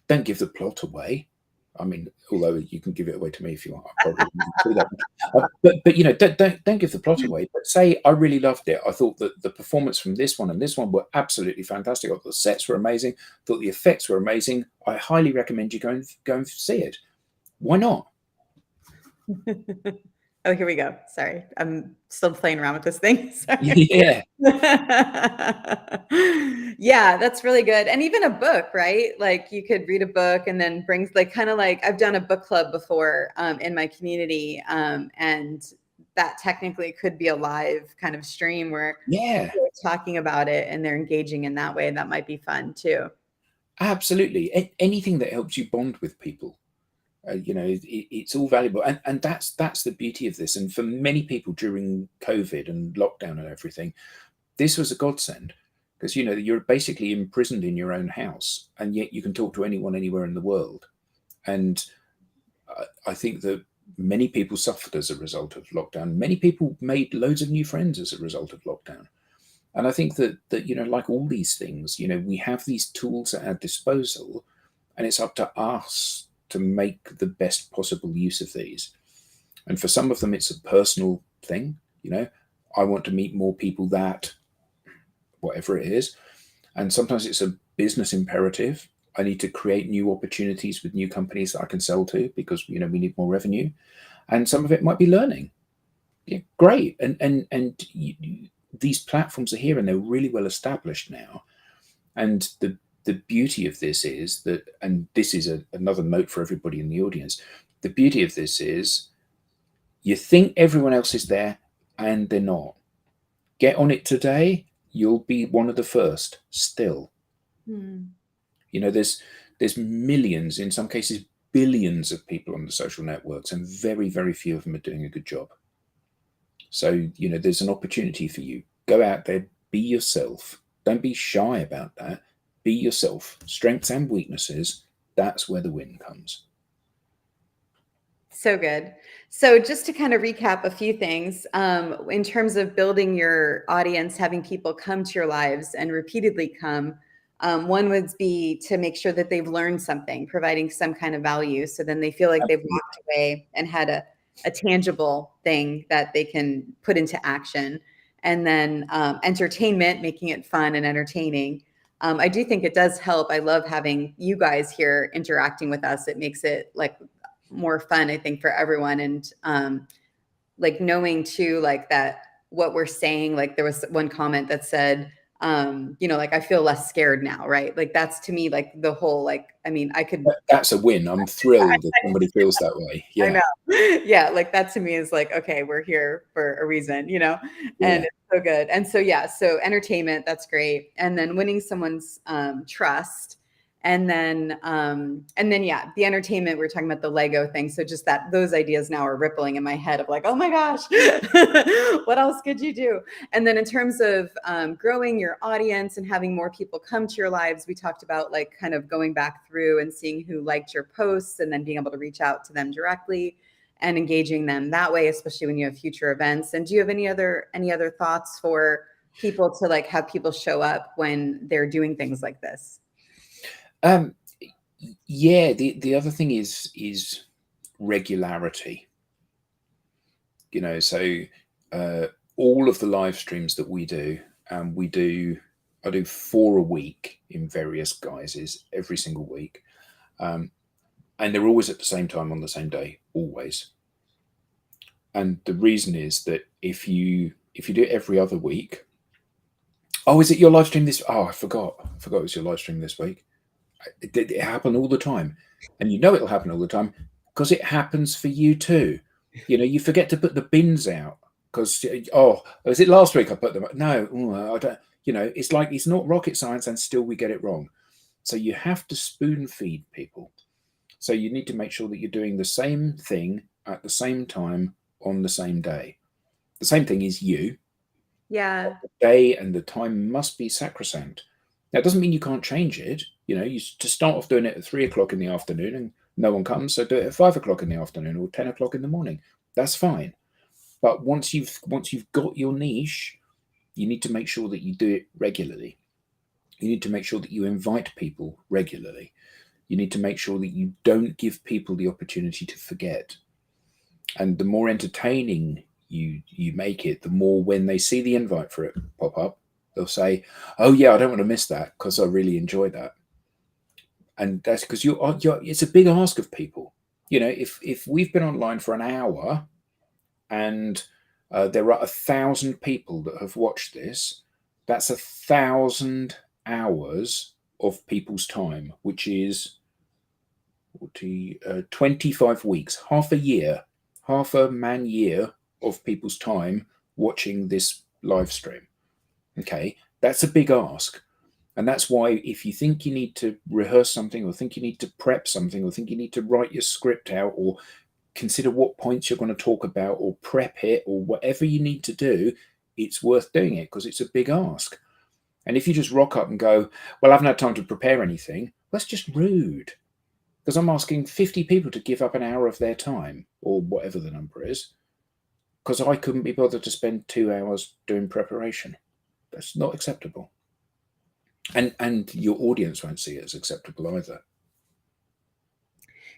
B: don't give the plot away. I mean, although you can give it away to me if you want, I probably wouldn't do that. But you know, don't give the plot away. But say I really loved it. I thought that the performance from this one and this one were absolutely fantastic. I thought the sets were amazing. I thought the effects were amazing. I highly recommend you go and see it. Why not?
A: Oh, here we go. Sorry. I'm still playing around with this thing. Sorry.
B: Yeah,
A: Yeah, that's really good. And even a book, right? Like you could read a book and then bring like kind of like I've done a book club before in my community. And that technically could be a live kind of stream where
B: yeah,
A: people are talking about it and they're engaging in that way. That might be fun too.
B: absolutely. Anything that helps you bond with people, you know, it's all valuable, and that's the beauty of this. And for many people during COVID and lockdown and everything, this was a godsend because you know you're basically imprisoned in your own house, and yet you can talk to anyone anywhere in the world. And I think that many people suffered as a result of lockdown. Many people made loads of new friends as a result of lockdown. And I think that you know, like all these things, you know, we have these tools at our disposal, and it's up to us to make the best possible use of these. And for some of them, it's a personal thing. You know, I want to meet more people that whatever it is. And sometimes it's a business imperative. I need to create new opportunities with new companies that I can sell to because you know we need more revenue. And some of it might be learning. Yeah, great. And these platforms are here and they're really well established now. And the beauty of this is that, and this is another note for everybody in the audience. The beauty of this is you think everyone else is there and they're not. Get on it today, you'll be one of the first still.
A: Hmm.
B: You know, there's millions, in some cases billions of people on the social networks, and very, very few of them are doing a good job. So, you know, there's an opportunity for you. Go out there, be yourself. Don't be shy about that. Be yourself. Strengths and weaknesses, that's where the win comes.
A: So good. So just to kind of recap a few things, in terms of building your audience, having people come to your lives and repeatedly come, one would be to make sure that they've learned something, providing some kind of value. So then they feel like they've
B: Absolutely.
A: walked away and had a tangible thing that they can put into action. And then entertainment, making it fun and entertaining. I do think it does help. I love having you guys here interacting with us. It makes it like more fun, I think, for everyone. And like knowing too, like that what we're saying, like there was one comment that said, like I feel less scared now, right? Like that's to me like the whole, like, I mean, I could
B: That's a win. I'm thrilled that somebody feels that way.
A: I
B: Yeah.
A: know. Yeah, like that to me is like, okay, we're here for a reason, and
B: Yeah.
A: it's so good. And so, yeah, so entertainment, that's great. And then winning someone's trust. And then, yeah, the entertainment, we are talking about the Lego thing. So just that those ideas now are rippling in my head of like, oh my gosh, what else could you do? And then in terms of growing your audience and having more people come to your lives, we talked about like kind of going back through and seeing who liked your posts and then being able to reach out to them directly and engaging them that way, especially when you have future events. And do you have any other thoughts for people to like have people show up when they're doing things like this?
B: Yeah. The other thing is regularity. So all of the live streams that we do, I do 4 a week in various guises every single week, and they're always at the same time on the same day, always. And the reason is that if you do it every other week, oh, is it your live stream this? Oh, I forgot it was your live stream this week. It happen all the time, and it'll happen all the time because it happens for you too. You forget to put the bins out because was it last week I put them? No, I don't. It's like it's not rocket science, and still we get it wrong. So you have to spoon feed people. So you need to make sure that you're doing the same thing at the same time on the same day. The same thing is you.
A: Yeah.
B: The day and the time must be sacrosanct. That doesn't mean you can't change it. You just start off doing it at 3 o'clock in the afternoon and no one comes, so do it at 5 o'clock in the afternoon or 10 o'clock in the morning. That's fine. But once you've got your niche, you need to make sure that you do it regularly. You need to make sure that you invite people regularly. You need to make sure that you don't give people the opportunity to forget. And the more entertaining you make it, the more when they see the invite for it pop up, they'll say, "Oh yeah, I don't want to miss that because I really enjoy that." And that's because it's a big ask of people. If we've been online for an hour and there are 1,000 people that have watched this, that's 1,000 hours of people's time, which is 25 weeks, half a year, half a man year of people's time watching this live stream. Okay, that's a big ask. And that's why if you think you need to rehearse something or think you need to prep something or think you need to write your script out or consider what points you're going to talk about or prep it or whatever you need to do, it's worth doing it because it's a big ask. And if you just rock up and go, "Well, I haven't had time to prepare anything," that's just rude. Because I'm asking 50 people to give up an hour of their time or whatever the number is because I couldn't be bothered to spend 2 hours doing preparation. That's not acceptable. And your audience won't see it as acceptable either.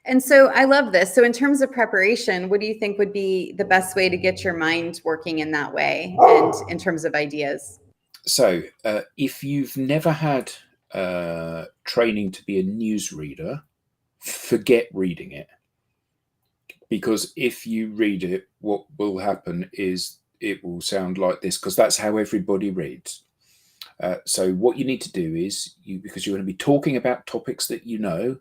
A: And so I love this. So in terms of preparation, what do you think would be the best way to get your mind working in that way and in terms of ideas?
B: So if you've never had training to be a newsreader, forget reading it. Because if you read it, what will happen is it will sound like this because that's how everybody reads. So what you need to do is because you're going to be talking about topics that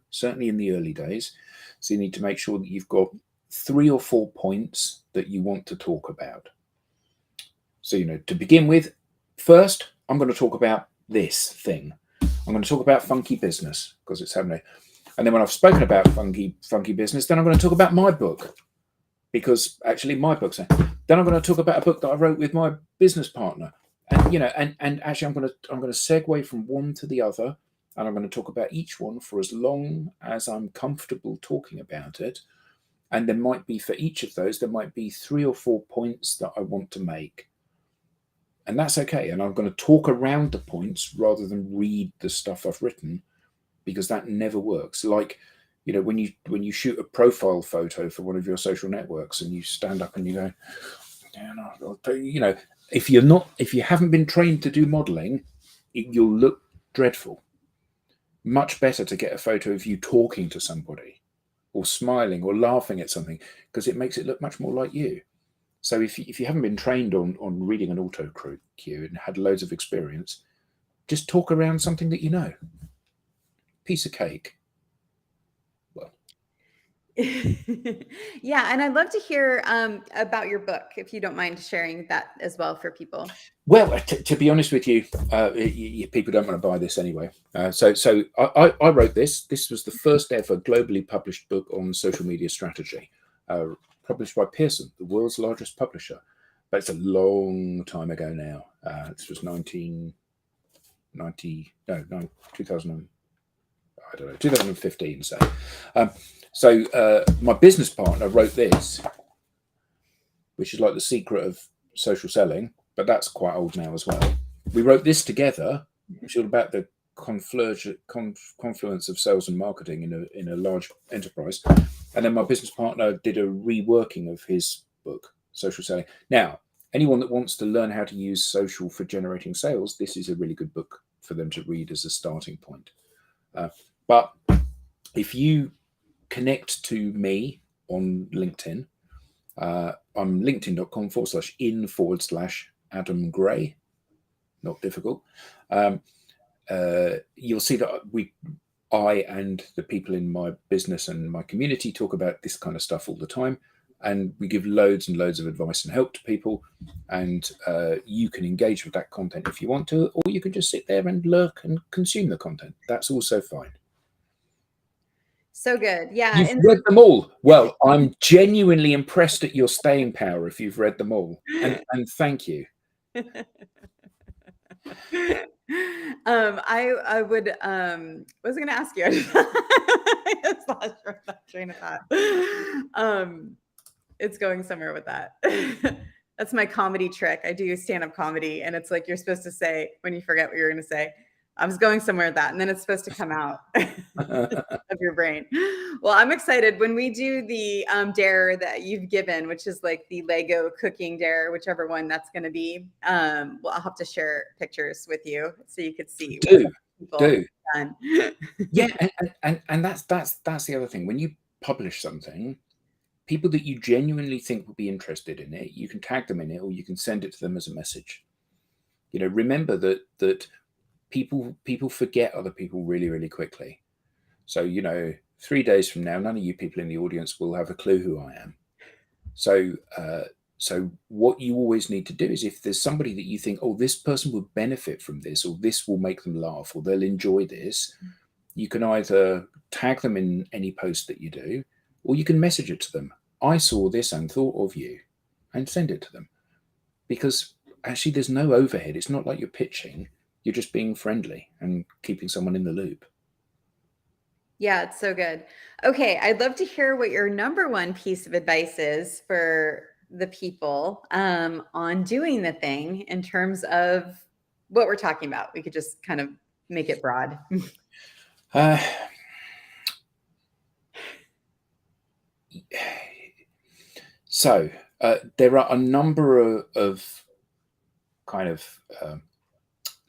B: certainly in the early days. So you need to make sure that you've got 3 or 4 points that you want to talk about. So, to begin with, first, I'm going to talk about this thing. I'm going to talk about funky business because it's happening. And then when I've spoken about funky business, then I'm going to talk about my book because actually my book's there. Then I'm going to talk about a book that I wrote with my business partner. And actually I'm going to segue from one to the other, and I'm going to talk about each one for as long as I'm comfortable talking about it. And there might be for each of those, there might be 3 or 4 points that I want to make. And that's okay. And I'm going to talk around the points rather than read the stuff I've written, because that never works. Like, when you shoot a profile photo for one of your social networks and you stand up and you go, if you haven't been trained to do modeling, you'll look dreadful. Much better to get a photo of you talking to somebody or smiling or laughing at something, because it makes it look much more like you. So if you haven't been trained on reading an auto cue and had loads of experience, just talk around something that you know. Piece of cake. Well,
A: yeah, and I'd love to hear about your book, if you don't mind sharing that as well for people.
B: well, to be honest with you, people don't want to buy this anyway. So I wrote this. This was the first ever globally published book on social media strategy, published by Pearson, the world's largest publisher. But it's a long time ago now. This was 1990, no, 2000. I don't know, 2015. So my business partner wrote this, which is like the secret of social selling, but that's quite old now as well. We wrote this together, which is about the confluence of sales and marketing in a large enterprise. And then my business partner did a reworking of his book, Social Selling. Now, anyone that wants to learn how to use social for generating sales, this is a really good book for them to read as a starting point. But if you connect to me on LinkedIn, I'm linkedin.com/in/Adam Gray. Not difficult. You'll see that I and the people in my business and my community talk about this kind of stuff all the time. And we give loads and loads of advice and help to people. And you can engage with that content if you want to, or you can just sit there and lurk and consume the content. That's also fine.
A: So good. Yeah.
B: You've read them all. Well, I'm genuinely impressed at your staying power if you've read them all. And thank you.
A: I would what was I gonna ask you? I just lost that train of thought. It's going somewhere with that. That's my comedy trick. I do stand-up comedy, and it's like you're supposed to say when you forget what you're gonna say. I was going somewhere with that, and then it's supposed to come out of your brain. Well, I'm excited when we do the dare that you've given, which is like the Lego cooking dare, whichever one that's going to be. Well, I'll have to share pictures with you so you could see.
B: Do.
A: Done.
B: Yeah, and that's the other thing. When you publish something, people that you genuinely think will be interested in it, you can tag them in it, or you can send it to them as a message. Remember that people forget other people really, really quickly. So 3 days from now, none of you people in the audience will have a clue who I am. So what you always need to do is, if there's somebody that you think, oh, this person would benefit from this, or this will make them laugh, or they'll enjoy this, you can either tag them in any post that you do, or you can message it to them. I saw this and thought of you, and send it to them. Because actually there's no overhead. It's not like you're pitching. You're just being friendly and keeping someone in the loop.
A: Yeah, it's so good. Okay, I'd love to hear what your number one piece of advice is for the people on doing the thing in terms of what we're talking about. We could just kind of make it broad.
B: So there are a number of kind of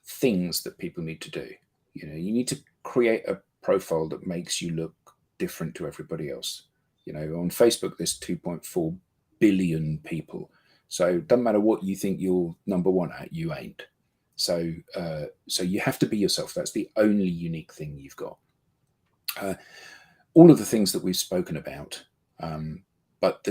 B: things that people need to do. You need to create a profile that makes you look different to everybody else. On Facebook, there's 2.4 billion people. So it doesn't matter what you think you're number one at, you ain't. So you have to be yourself. That's the only unique thing you've got. All of the things that we've spoken about, but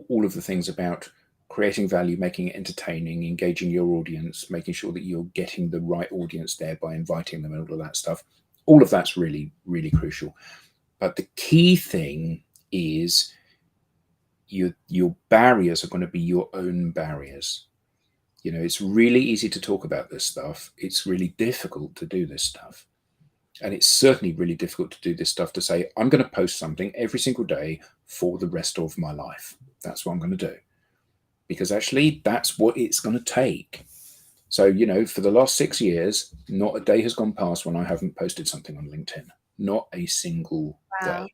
B: all of the things about creating value, making it entertaining, engaging your audience, making sure that you're getting the right audience there by inviting them and all of that stuff. All of that's really, really crucial. But the key thing is your barriers are going to be your own barriers. It's really easy to talk about this stuff. It's really difficult to do this stuff. And it's certainly really difficult to do this stuff, to say, I'm going to post something every single day for the rest of my life. That's what I'm going to do. Because actually, that's what it's going to take. So, for the last 6 years, not a day has gone past when I haven't posted something on LinkedIn. Not a single day.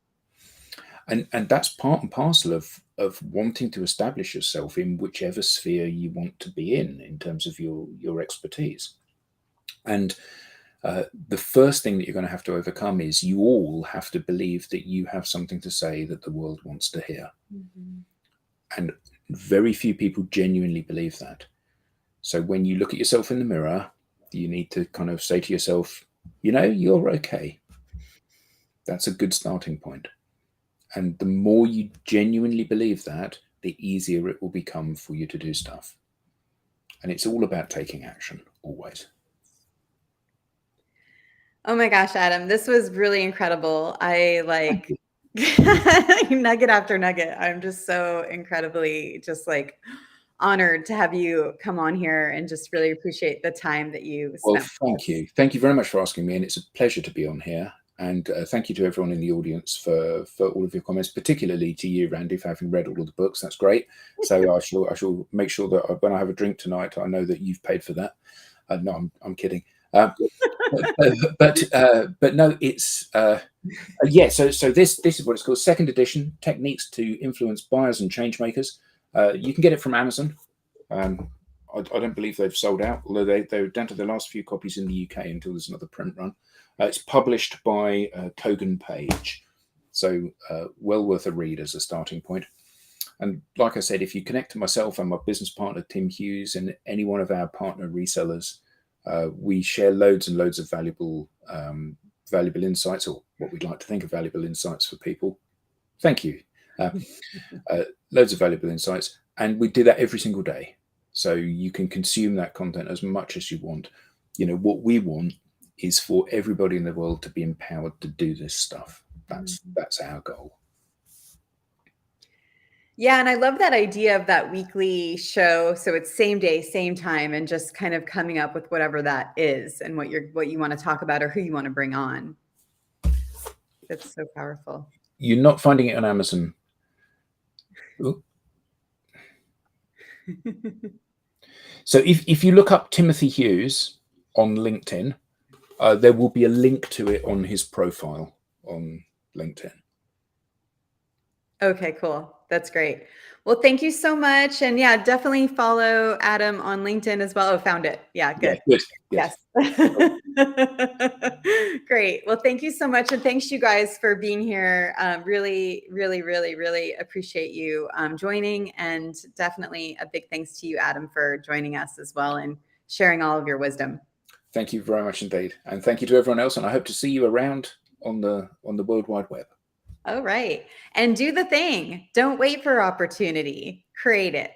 B: And that's part and parcel of wanting to establish yourself in whichever sphere you want to be in terms of your expertise. And the first thing that you're going to have to overcome is you all have to believe that you have something to say that the world wants to hear.
A: Mhm.
B: And very few people genuinely believe that. So when you look at yourself in the mirror, you need to kind of say to yourself, you're okay. That's a good starting point. And the more you genuinely believe that, the easier it will become for you to do stuff. And it's all about taking action, always.
A: Oh my gosh, Adam, this was really incredible. I
B: Thank
A: like
B: you.
A: nugget after nugget. I'm just so incredibly just like honored to have you come on here and just really appreciate the time that you
B: Well,
A: spent with
B: thank
A: us.
B: you. Thank you very much for asking me. And it's a pleasure to be on here. And thank you to everyone in the audience for all of your comments, particularly to you, Randy, for having read all of the books. That's great. So I shall make sure that when I have a drink tonight, I know that you've paid for that. No, I'm kidding. Uh, but no, it's yeah. So this is what it's called, second edition: techniques to influence buyers and change makers. You can get it from Amazon. Um, I don't believe they've sold out, although they're down to the last few copies in the UK until there's another print run. It's published by Kogan Page, so well worth a read as a starting point. And like I said, if you connect to myself and my business partner Tim Hughes and any one of our partner resellers, we share loads and loads of valuable insights, or what we'd like to think of valuable insights for people. Thank you. Uh, Loads of valuable insights, and we do that every single day. So you can consume that content as much as you want. What we want is for everybody in the world to be empowered to do this stuff. That's our goal.
A: Yeah, and I love that idea of that weekly show. So it's same day, same time, and just kind of coming up with whatever that is and what you want to talk about or who you want to bring on. That's so powerful.
B: You're not finding it on Amazon. Ooh. So if you look up Timothy Hughes on LinkedIn, there will be a link to it on his profile on LinkedIn.
A: Okay, cool. That's great. Well, thank you so much. And yeah, definitely follow Adam on LinkedIn as well. Oh, found it. Yeah,
B: Yeah,
A: good.
B: good. Yes.
A: Yes. Great. Well, thank you so much. And thanks you guys for being here. Really, really, really, really appreciate you joining. And definitely a big thanks to you, Adam, for joining us as well and sharing all of your wisdom.
B: Thank you very much indeed. And thank you to everyone else. And I hope to see you around on the World Wide Web.
A: All right. And do the thing. Don't wait for opportunity. Create it.